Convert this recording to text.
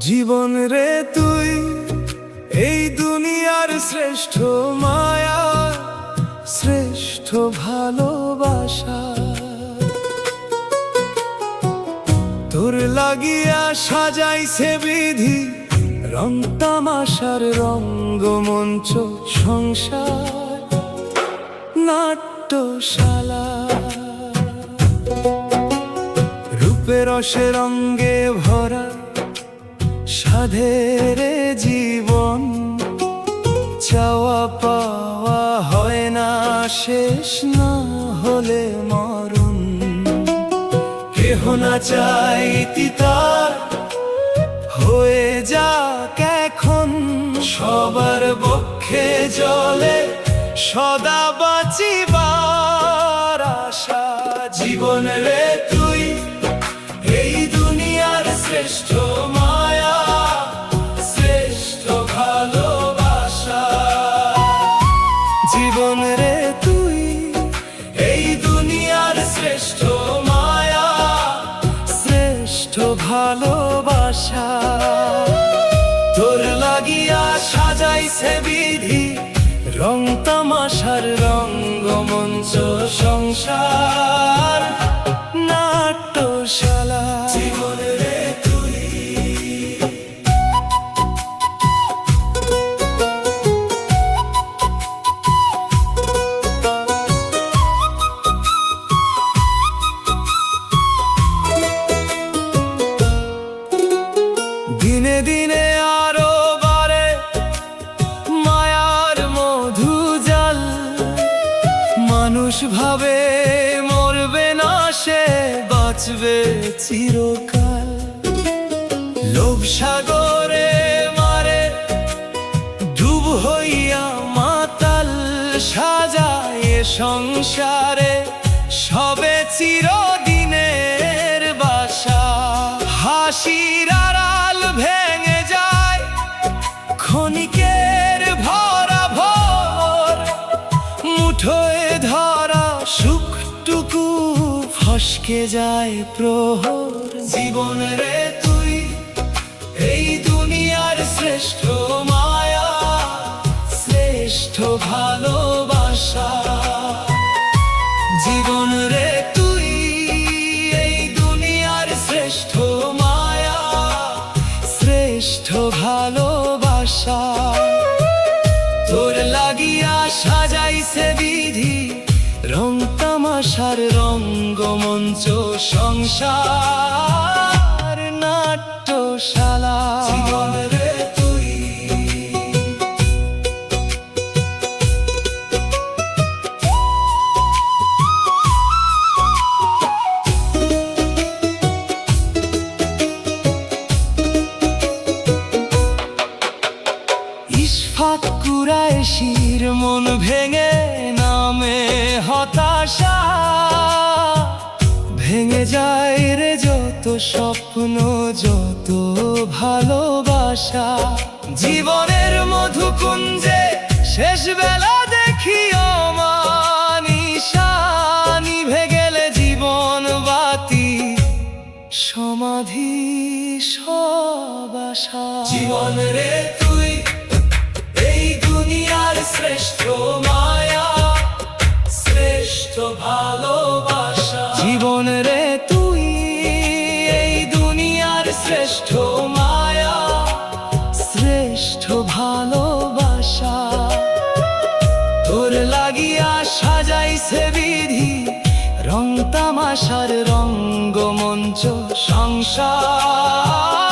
জীবন রে তুই এই দুনিয়ার শ্রেষ্ঠ মায়া, শ্রেষ্ঠ ভালোবাসা। তোর লাগিয়া সাজাইছে বিধি রং তামাশার রঙ্গমঞ্চ, সংসার নাট্যশালা। রূপে রসে রঙ্গে ভরা সাধের জীবন, চাওয়া পাওয়া হয় না শেষ, না হলে মরণ। কেহ না চাইতি তার হয়ে যাক এখন, সবার বক্ষে জলে সদা বাঁচিবার আশা। জীবন রে তুই এই দুনিয়ার শ্রেষ্ঠ মায়া, শ্রেষ্ঠ ভালোবাসা। জীবন রে তুই এই দুনিয়ার শ্রেষ্ঠ মায়া, শ্রেষ্ঠ ভালোবাসা। তোর লাগিয়া সাজাইছে বিধি রং তামাশার রঙ্গমঞ্চ, সংসার নাট্যশালা। জীবন রে তুই দিনে দিনে আরো বাড়ে মায়ার মধু জাল। মানুষ ভাবে মরবে না সে, বাঁচবে চিরকাল। লোভ সাগরে মারে ডুব হইয়া মাতাল, সাজায় সংসারে সবে চিরদিনের বাসা। হাসির আড়াল ভেঙে যায় ক্ষণিকের ভরা ভোর, মুঠোয় ধরা সুখটুকু ফসকে যায় প্রহর। জীবন রে তুই এই দুনিয়ার শ্রেষ্ঠ মায়া, শ্রেষ্ঠ ভালোবাসা। জীবন রে তুই এই দুনিয়ার শ্রেষ্ঠ মায়া, শ্রেষ্ঠ ভালোবাসা। তোর লাগিয়া সাজাইছে বিধি রং তামাশার রঙ্গমঞ্চ, সংসার নাট্যশালা। জীবন রে তুই ইশফাক কুরাইশির মন ভেঙে নামে হতাশা। ভেঙে যায় রে যত স্বপ্ন, যত ভালোবাসা। জীবনের মধুকুঞ্জে শেষ বেলা দেখি অমানিশা, নিভে গেলে জীবন বাতি সমাধি সব আশা। জীবন রে তুই এই দুনিয়ার শ্রেষ্ঠ মায়া, শ্রেষ্ঠ ভালোবাসা। জীবন রে তুই এই দুনিয়ার শ্রেষ্ঠ মায়া, শ্রেষ্ঠ ভালোবাসা। তোর লাগিয়া সাজাইছে বিধি রং তামাশার রঙ্গমঞ্চ, সংসার